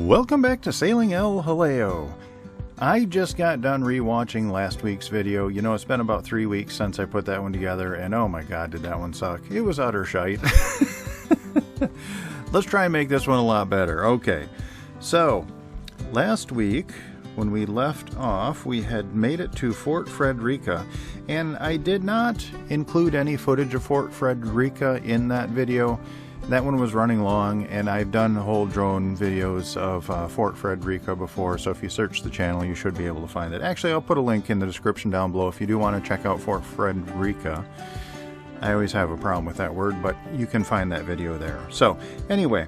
Welcome back to Sailing El Jaleo. I just got done rewatching last week's video. You know, it's been about 3 weeks since I put that one together, and oh my god, did that one suck. It was utter shite. Let's try and make this one a lot better. Okay, so last week when we left off, we had made it to Fort Frederica, and I did not include any footage of Fort Frederica in that video. That one was running long, and I've done whole drone videos of Fort Frederica before, so if you search the channel, you should be able to find it. Actually, I'll put a link in the description down below if you do want to check out Fort Frederica. I always have a problem with that word, but you can find that video there. So, anyway,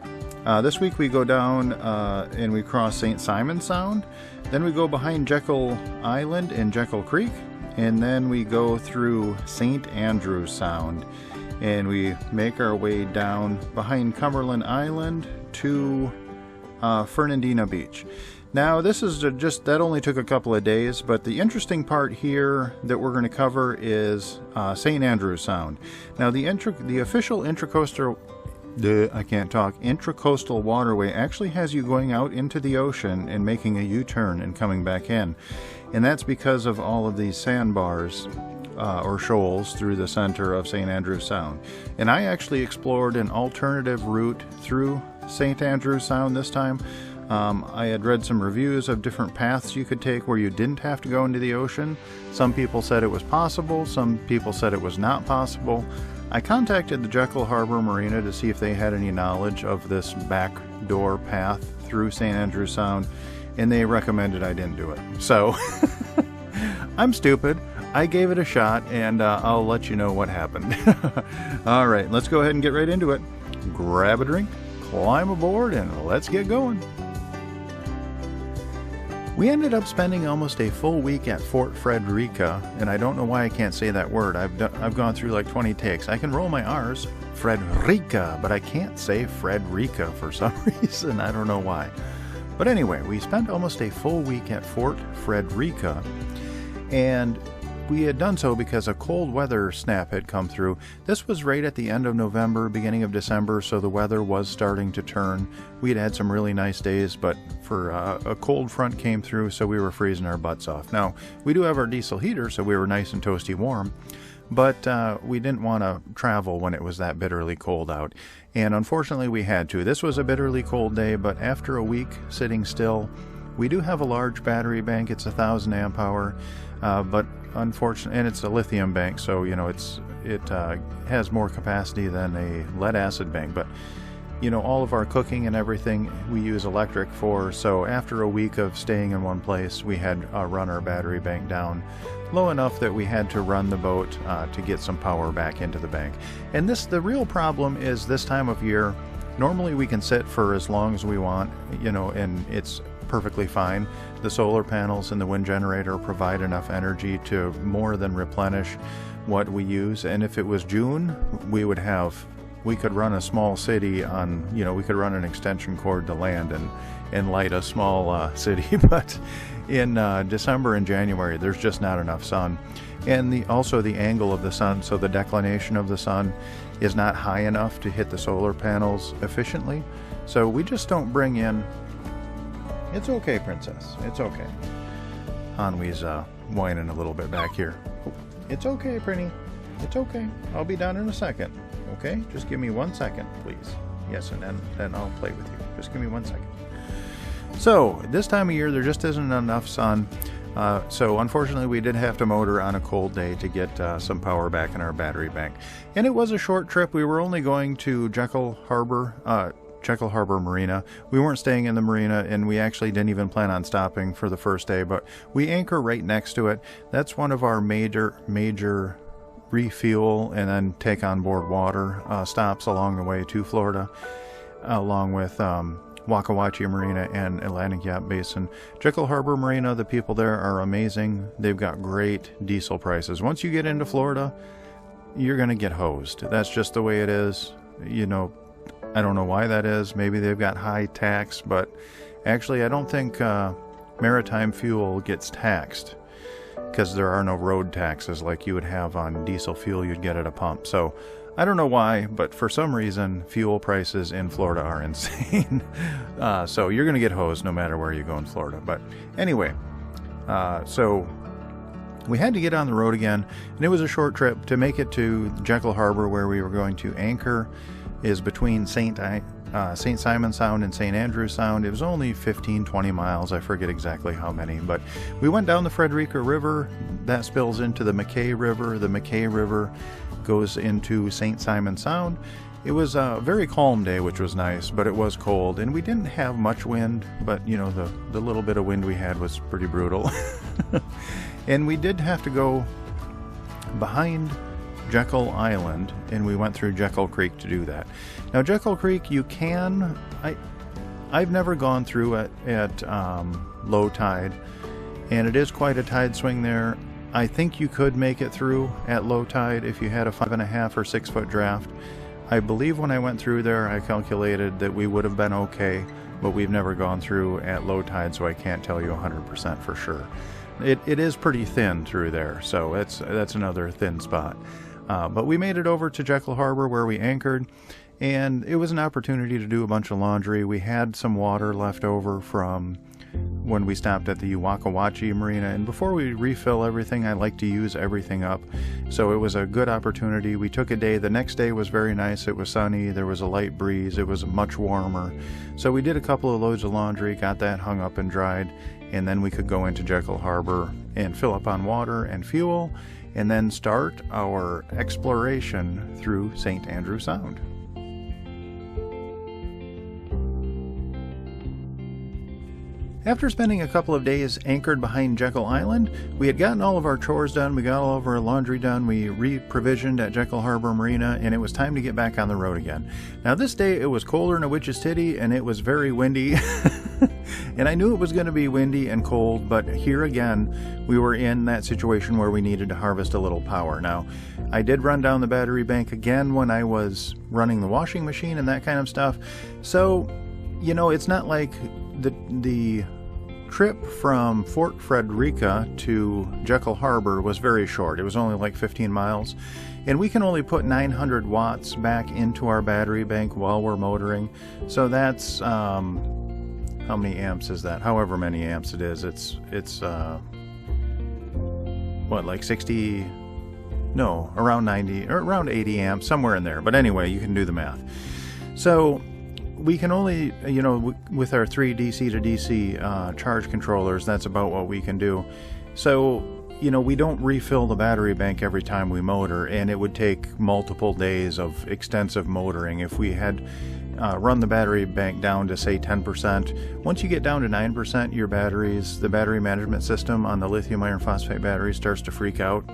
this week we go down and we cross St. Simon Sound. Then we go behind Jekyll Island and Jekyll Creek, and then we go through St. Andrews Sound. And we make our way down behind Cumberland Island to Fernandina Beach. Now, this is that only took a couple of days, but the interesting part here that we're going to cover is St. Andrews Sound. Now, the official Intracoastal Waterway actually has you going out into the ocean and making a U-turn and coming back in. And that's because of all of these sandbars or shoals through the center of St. Andrews Sound. And I actually explored an alternative route through St. Andrews Sound this time. I had read some reviews of different paths you could take where you didn't have to go into the ocean. Some people said it was possible, some people said it was not possible. I contacted the Jekyll Harbor Marina to see if they had any knowledge of this backdoor path through St. Andrews Sound, and they recommended I didn't do it. So, I'm stupid. I gave it a shot, and I'll let you know what happened. All right, let's go ahead and get right into it. Grab a drink, climb aboard, and let's get going. We ended up spending almost a full week at Fort Frederica, and I don't know why I can't say that word. I've gone through like 20 takes. I can roll my R's, Frederica, but I can't say Frederica for some reason. I don't know why. But anyway, we spent almost a full week at Fort Frederica, and we had done so because a cold weather snap had come through. This was right at the end of November, beginning of December, so the weather was starting to turn. We had had some really nice days, but for a cold front came through, so we were freezing our butts off. Now, we do have our diesel heater, so we were nice and toasty warm, but we didn't want to travel when it was that bitterly cold out. And unfortunately, we had to. This was a bitterly cold day, but after a week sitting still, we do have a large battery bank. It's 1,000 amp hour, but unfortunately, and it's a lithium bank, so you know it has more capacity than a lead acid bank. But you know, all of our cooking and everything we use electric for. So after a week of staying in one place, we had run our battery bank down low enough that we had to run the boat to get some power back into the bank. And the real problem is this time of year. Normally we can sit for as long as we want, you know, and it's perfectly fine. The solar panels and the wind generator provide enough energy to more than replenish what we use. And if it was June, we could run a small city on, you know, we could run an extension cord to land and light a small city. But in December and January, there's just not enough sun. And also the angle of the sun, so the declination of the sun is not high enough to hit the solar panels efficiently. So we just don't bring in. It's okay, princess. It's okay. Hanwi's whining a little bit back here. It's okay, Prinny. It's okay. I'll be done in a second. Okay? Just give me 1 second, please. Yes, and then I'll play with you. Just give me 1 second. So, this time of year, there just isn't enough sun. So, unfortunately, we did have to motor on a cold day to get some power back in our battery bank. And it was a short trip. We were only going to Jekyll Harbor Marina. We weren't staying in the marina, and we actually didn't even plan on stopping for the first day, but we anchor right next to it. That's one of our major refuel and then take on board water stops along the way to Florida, along with Wakawachi Marina and Atlantic Yacht Basin. Jekyll Harbor Marina, the people there are amazing. They've got great diesel prices. Once you get into Florida, you're going to get hosed. That's just the way it is. You know, I don't know why that is. Maybe they've got high tax, but actually I don't think maritime fuel gets taxed because there are no road taxes like you would have on diesel fuel you'd get at a pump. So I don't know why, but for some reason, fuel prices in Florida are insane. So you're going to get hosed no matter where you go in Florida. But anyway, so we had to get on the road again, and it was a short trip. To make it to Jekyll Harbor, where we were going to anchor, is between St. Simon Sound and St. Andrew Sound. It was only 15-20 miles. I forget exactly how many, but we went down the Frederica River. That spills into the McKay River. The McKay River goes into St. Simon Sound. It was a very calm day, which was nice, but it was cold, and we didn't have much wind, but you know, the little bit of wind we had was pretty brutal. And we did have to go behind Jekyll Island, and we went through Jekyll Creek to do that. Now, Jekyll Creek, you can, I've never gone through at low tide, and it is quite a tide swing there. I think you could make it through at low tide if you had a 5.5 or 6 foot draft. I believe when I went through there, I calculated that we would have been okay, but we've never gone through at low tide, so I can't tell you 100% for sure. It is pretty thin through there, so that's another thin spot. But we made it over to Jekyll Harbor where we anchored, and it was an opportunity to do a bunch of laundry. We had some water left over from when we stopped at the Uwakawachi Marina, and before we refill everything, I like to use everything up. So it was a good opportunity. We took a day. The next day was very nice. It was sunny. There was a light breeze. It was much warmer. So we did a couple of loads of laundry, got that hung up and dried, and then we could go into Jekyll Harbor and fill up on water and fuel, and then start our exploration through St. Andrew Sound. After spending a couple of days anchored behind Jekyll Island, we had gotten all of our chores done, we got all of our laundry done, we re-provisioned at Jekyll Harbor Marina, and it was time to get back on the road again. Now this day it was colder than a witch's titty, and it was very windy. And I knew it was going to be windy and cold, but here again, we were in that situation where we needed to harvest a little power. Now, I did run down the battery bank again when I was running the washing machine and that kind of stuff. So, you know, it's not like the trip from Fort Frederica to Jekyll Harbor was very short. It was only like 15 miles. And we can only put 900 watts back into our battery bank while we're motoring. So that's... how many amps is that? However many amps it is. It's what, like 60? No, around 90 or around 80 amps, somewhere in there. But anyway, you can do the math. So we can only, you know, with our 3 DC to DC charge controllers, that's about what we can do. So, you know, we don't refill the battery bank every time we motor, and it would take multiple days of extensive motoring if we had run the battery bank down to say 10%. Once you get down to 9%, your batteries, the battery management system on the lithium iron phosphate battery starts to freak out.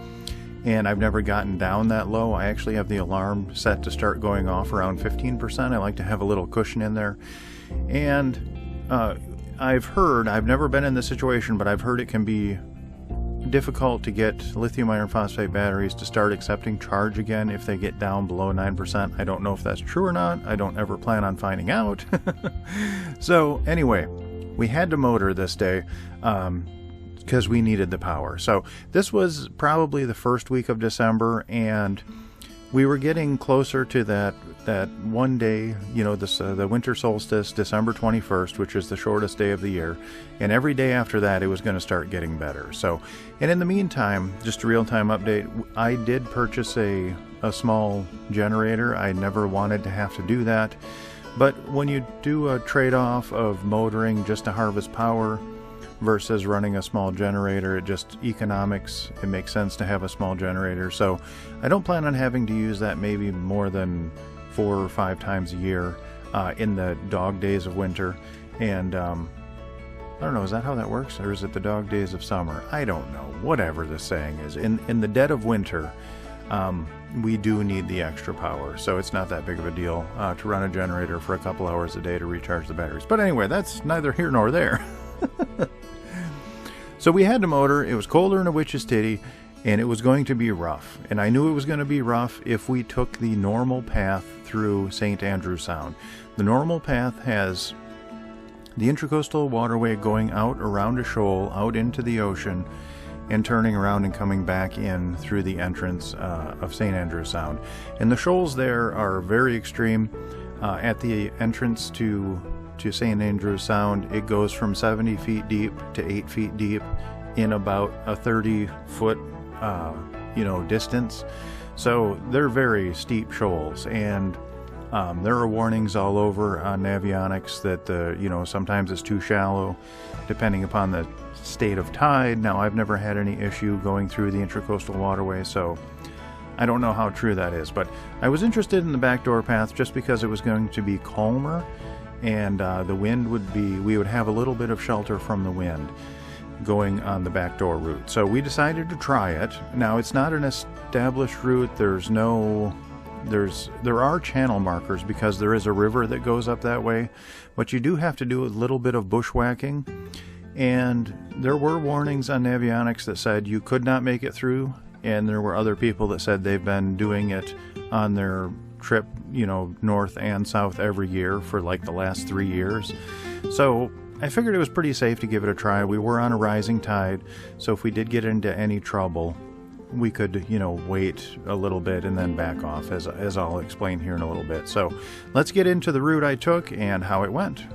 And I've never gotten down that low. I actually have the alarm set to start going off around 15%. I like to have a little cushion in there. And I've heard, I've never been in this situation, but I've heard it can be difficult to get lithium iron phosphate batteries to start accepting charge again if they get down below 9%. I don't know if that's true or not. I don't ever plan on finding out. So anyway, we had to motor this day because we needed the power. So this was probably the first week of December, and we were getting closer to that one day, you know, this the winter solstice, December 21st, which is the shortest day of the year, and every day after that it was going to start getting better. So, and in the meantime, just a real-time update, I did purchase a small generator. I never wanted to have to do that, but when you do a trade-off of motoring just to harvest power versus running a small generator, it just economics, it makes sense to have a small generator. So I don't plan on having to use that maybe more than 4 or 5 times a year in the dog days of winter. And I don't know, is that how that works, or is it the dog days of summer? I don't know, whatever the saying is. In the dead of winter, we do need the extra power, so it's not that big of a deal to run a generator for a couple hours a day to recharge the batteries. But anyway, that's neither here nor there. So we had to motor. It was colder than a witch's titty, and it was going to be rough. And I knew it was going to be rough if we took the normal path through St. Andrew Sound. The normal path has the Intracoastal Waterway going out around a shoal, out into the ocean, and turning around and coming back in through the entrance of St. Andrews Sound. And the shoals there are very extreme. At the entrance to St. Andrews Sound, it goes from 70 feet deep to 8 feet deep in about a 30-foot distance. So they're very steep shoals, and there are warnings all over on Navionics that sometimes it's too shallow depending upon the state of tide. Now, I've never had any issue going through the Intracoastal Waterway, so I don't know how true that is, but I was interested in the backdoor path just because it was going to be calmer, and the wind we would have a little bit of shelter from the wind going on the backdoor route. So we decided to try it. Now, it's not an established route. There are channel markers because there is a river that goes up that way, but you do have to do a little bit of bushwhacking, and there were warnings on Navionics that said you could not make it through, and there were other people that said they've been doing it on their trip, north and south every year for like the last 3 years. So I figured it was pretty safe to give it a try. We were on a rising tide, so if we did get into any trouble, we could, wait a little bit and then back off, as I'll explain here in a little bit. So let's get into the route I took and how it went.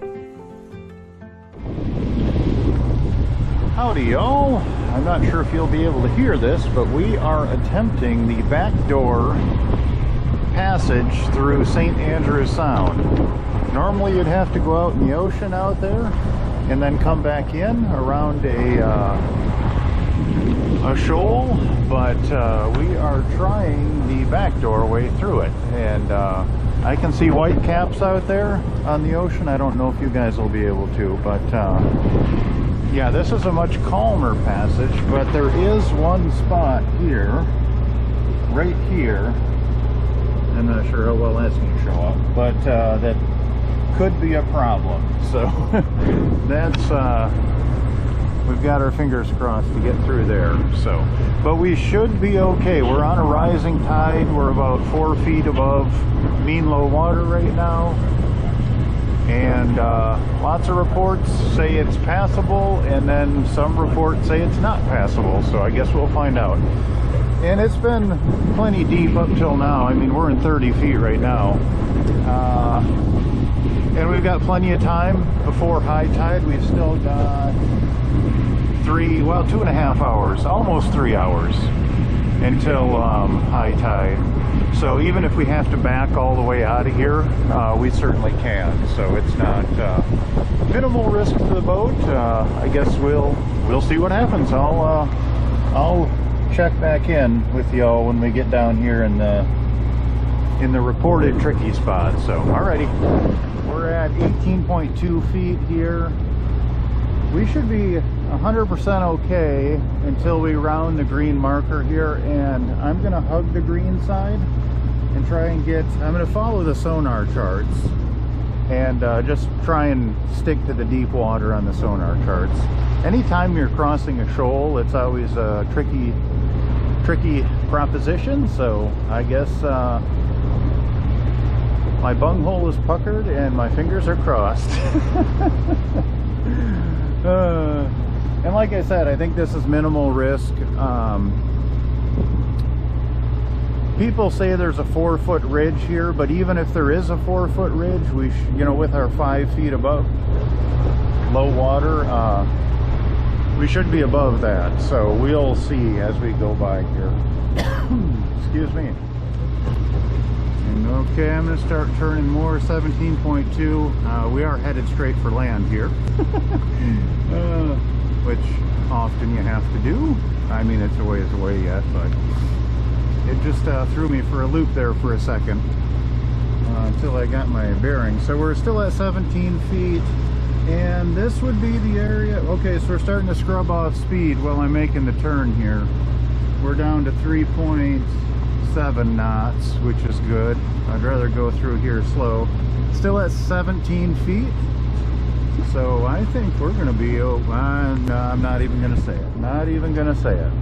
Howdy, y'all. I'm not sure if you'll be able to hear this, but we are attempting the backdoor passage through St. Andrews Sound. Normally you'd have to go out in the ocean out there and then come back in around a shoal, but we are trying the backdoor way through it, and I can see white caps out there on the ocean. I don't know if you guys will be able to, but yeah, this is a much calmer passage, but there is one spot here, right here. I'm not sure how well that's going to show up, but that could be a problem. So that's we've got our fingers crossed to get through there. So, but we should be okay. We're on a rising tide. We're about 4 feet above mean low water right now, and lots of reports say it's passable, and then some reports say it's not passable. So I guess we'll find out. And it's been plenty deep up till now. I mean, we're in 30 feet right now. And we've got plenty of time before high tide. We've still got 2.5 hours, almost 3 hours until high tide. So even if we have to back all the way out of here, we certainly can. So it's not minimal risk to the boat. I guess we'll see what happens. I'll check back in with y'all when we get down here in the reported tricky spot. So alrighty, we're at 18.2 feet here. We should be 100% okay until we round the green marker here, and I'm gonna hug the green side and try and I'm gonna follow the sonar charts and just try and stick to the deep water on the sonar charts. Anytime you're crossing a shoal, it's always a tricky proposition, so I guess my bunghole is puckered and my fingers are crossed. And like I said, I think this is minimal risk. People say there's a 4-foot ridge here, but even if there is a 4-foot ridge, we with our 5 feet above low water, we should be above that. So we'll see as we go by here. Excuse me. And okay, I'm going to start turning more. 17.2. We are headed straight for land here. Which often you have to do. I mean, it's a ways away yet, but it just threw me for a loop there for a second until I got my bearings. So we're still at 17 feet, and this would be the area. Okay, so we're starting to scrub off speed while I'm making the turn here. We're down to 3.7 knots, which is good. I'd rather go through here slow. Still at 17 feet. So I think we're going to be, no, I'm not even going to say it. Not even going to say it.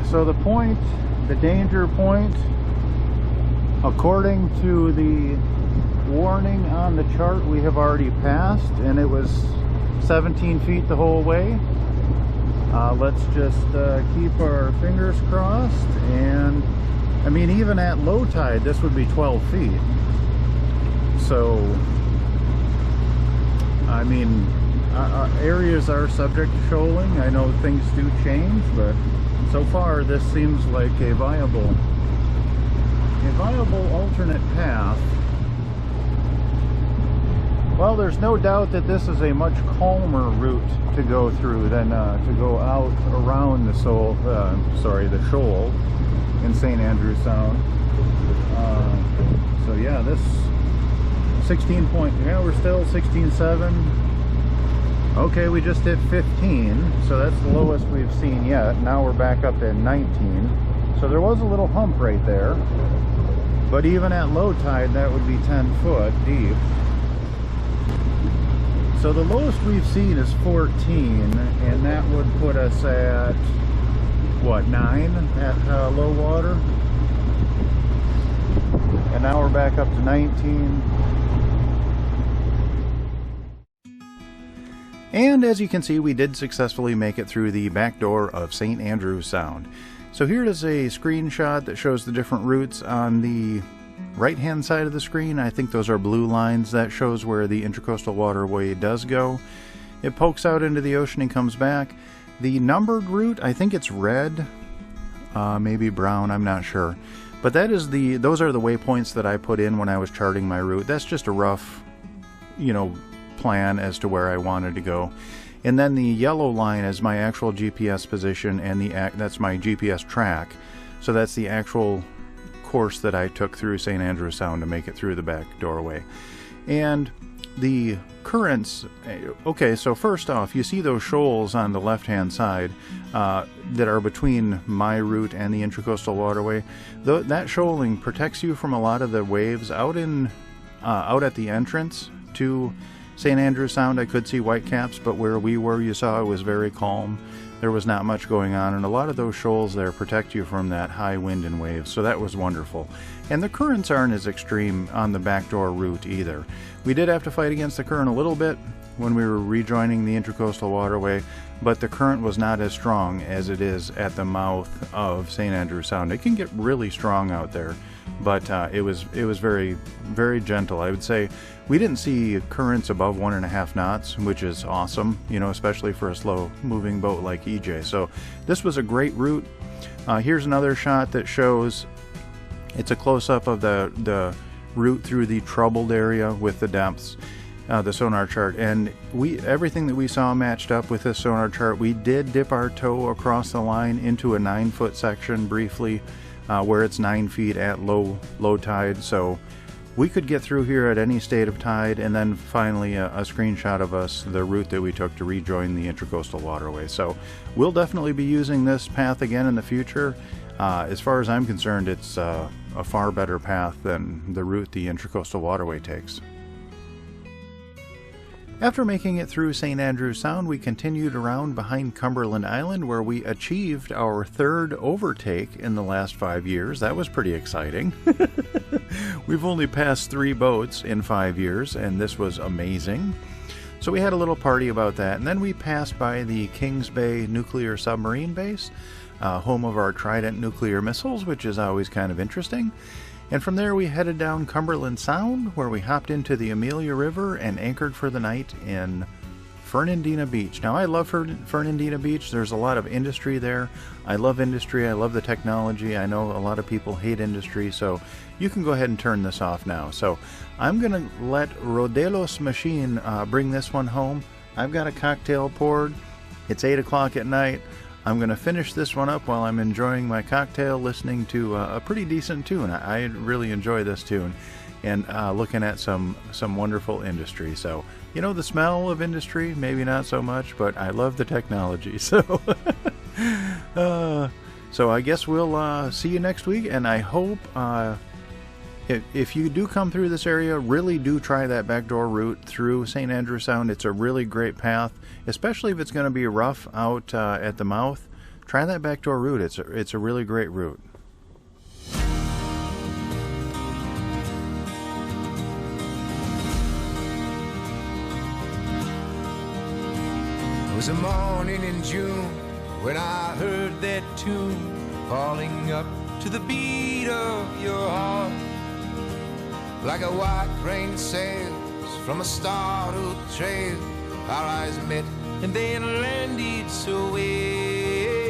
So the point, the danger point, according to the warning on the chart, we have already passed, and it was 17 feet the whole way. Let's just keep our fingers crossed. And I mean, even at low tide, this would be 12 feet. So, I mean, areas are subject to shoaling. I know things do change, but so far this seems like a viable alternate path. Well, there's no doubt that this is a much calmer route to go through than to go out around the shoal in St. Andrew Sound. So yeah, this 16 point, yeah, we're still 16.7. Okay, we just hit 15, so that's the lowest we've seen yet. Now we're back up to 19. So there was a little hump right there, but even at low tide, that would be 10 foot deep. So the lowest we've seen is 14, and that would put us at, what, 9 at low water? And now we're back up to 19. And as you can see, we did successfully make it through the back door of St. Andrew Sound. So here is a screenshot that shows the different routes on the right-hand side of the screen. I think those are blue lines. That shows where the Intracoastal Waterway does go. It pokes out into the ocean and comes back. The numbered route, I think it's red, maybe brown, I'm not sure. But that is those are the waypoints that I put in when I was charting my route. That's just a rough, plan as to where I wanted to go. And then the yellow line is my actual GPS position, and that's my GPS track. So that's the actual course that I took through St. Andrew Sound to make it through the back doorway. And the currents, okay, so first off, you see those shoals on the left hand side that are between my route and the Intracoastal Waterway. That shoaling protects you from a lot of the waves out at the entrance to St. Andrew Sound. I could see whitecaps, but where we were, you saw it was very calm. There was not much going on, and a lot of those shoals there protect you from that high wind and waves, so that was wonderful. And the currents aren't as extreme on the backdoor route either. We did have to fight against the current a little bit when we were rejoining the Intracoastal Waterway, but the current was not as strong as it is at the mouth of St. Andrew Sound. It can get really strong out there, but it was very, very gentle. I would say we didn't see currents above 1.5 knots, which is awesome, especially for a slow moving boat like EJ. So this was a great route. Here's another shot that shows, it's a close-up of the route through the troubled area with the depths, the sonar chart, and everything that we saw matched up with this sonar chart. We did dip our toe across the line into a 9-foot section briefly, where it's 9 feet at low tide, so we could get through here at any state of tide. And then finally a screenshot of the route that we took to rejoin the Intracoastal Waterway. So we'll definitely be using this path again in the future. As far as I'm concerned, it's a far better path than the route the Intracoastal Waterway takes. After making it through St. Andrew Sound, we continued around behind Cumberland Island, where we achieved our 3rd overtake in the last 5 years. That was pretty exciting. We've only passed 3 boats in 5 years, and this was amazing. So we had a little party about that, and then we passed by the Kings Bay Nuclear Submarine Base, home of our Trident nuclear missiles, which is always kind of interesting. And from there we headed down Cumberland Sound, where we hopped into the Amelia River and anchored for the night in Fernandina Beach. Now, I love Fernandina Beach. There's a lot of industry there. I love industry. I love the technology. I know a lot of people hate industry, so you can go ahead and turn this off now. So I'm going to let Rodelos Machine bring this one home. I've got a cocktail poured. It's 8 o'clock at night. I'm going to finish this one up while I'm enjoying my cocktail, listening to a pretty decent tune. I really enjoy this tune, and looking at some wonderful industry. So, the smell of industry, maybe not so much, but I love the technology. So, so I guess we'll see you next week, and I hope if you do come through this area, really do try that backdoor route through St. Andrew Sound. It's a really great path, especially if it's going to be rough out at the mouth. Try that backdoor route. It's a really great route. was a morning in June when I heard that tune falling up to the beat of your heart. Like a white rain sails from a startled trail, our eyes met and then landed so well.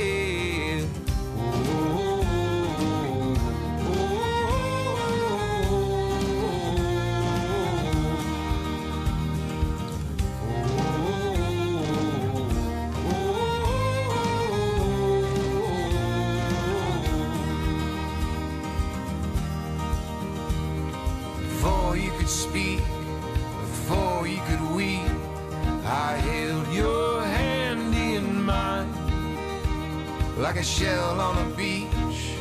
Before you could speak, before you could weep, I held your hand in mine. Like a shell on a beach,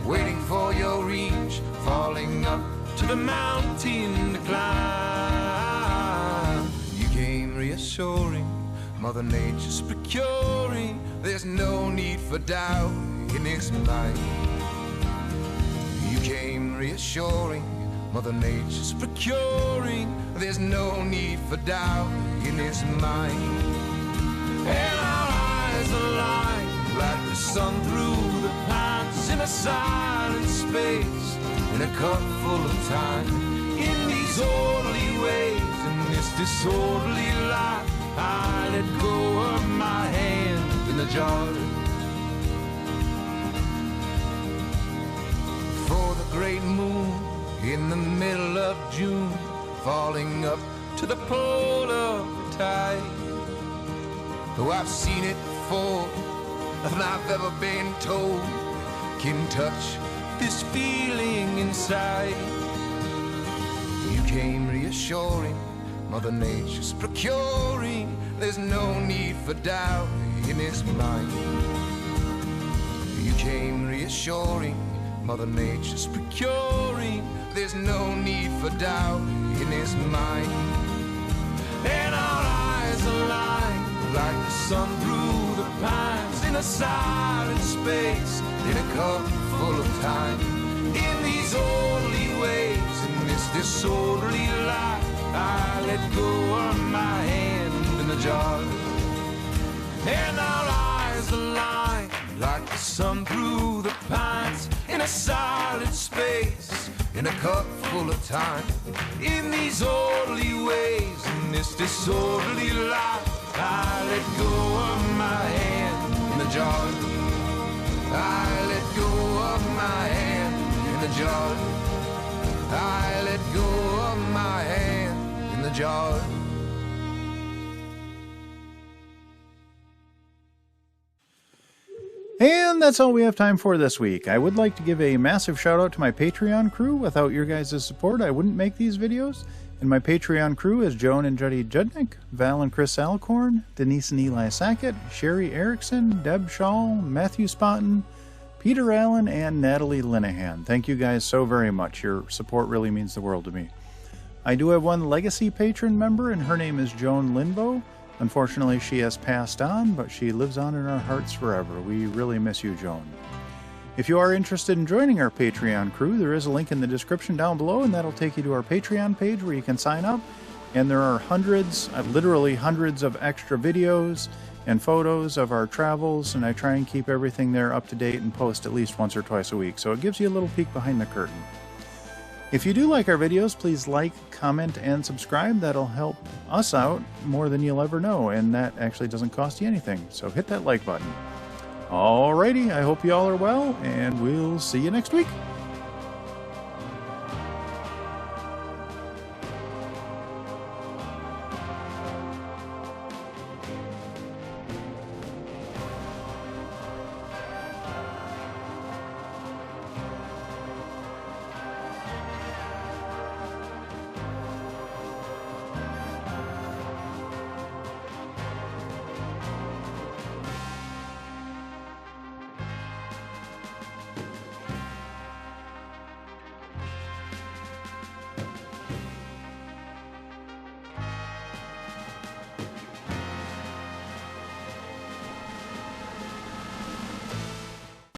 waiting for your reach, falling up to the mountain to climb. You came reassuring, Mother Nature's procuring, there's no need for doubt in this mind. You came reassuring, Mother Nature's procuring, there's no need for doubt in his mind. And our eyes align like the sun through the pines, in a silent space, in a cup full of time. In these orderly ways, in this disorderly life, I let go of my hand in the jar. For the great moon in the middle of June, falling up to the pole of the tide. Though I've seen it before, and I've ever been told, can touch this feeling inside. You came reassuring, Mother Nature's procuring, there's no need for doubt in his mind. You came reassuring, Mother Nature's procuring, there's no need for doubt in his mind. And our eyes align like the sun through the pines, in a silent space, in a cup full of time. In these orderly ways, in this disorderly life, I let go of my hand in the jar. And our eyes align like the sun through the pines, in a silent space, in a cup full of time. In these orderly ways, in this disorderly life, I let go of my hand in the jar. I let go of my hand in the jar. I let go of my hand in the jar. And that's all we have time for this week. I would like to give a massive shout out to my Patreon crew. Without your guys' support, I wouldn't make these videos. And my Patreon crew is Joan and Juddy Judnick, Val and Chris Alcorn, Denise and Eli Sackett, Sherry Erickson, Deb Shaw, Matthew Spotton, Peter Allen, and Natalie Linehan. Thank you guys so very much. Your support really means the world to me. I do have one legacy patron member, and her name is Joan Linbo. Unfortunately, she has passed on, but she lives on in our hearts forever. We really miss you, Joan. If you are interested in joining our Patreon crew, there is a link in the description down below, and that'll take you to our Patreon page where you can sign up. And there are hundreds, literally hundreds of extra videos and photos of our travels, and I try and keep everything there up to date and post at least once or twice a week, so it gives you a little peek behind the curtain. If you do like our videos, please like, comment, and subscribe. That'll help us out more than you'll ever know, and that actually doesn't cost you anything, so hit that like button. Alrighty, I hope you all are well, and we'll see you next week.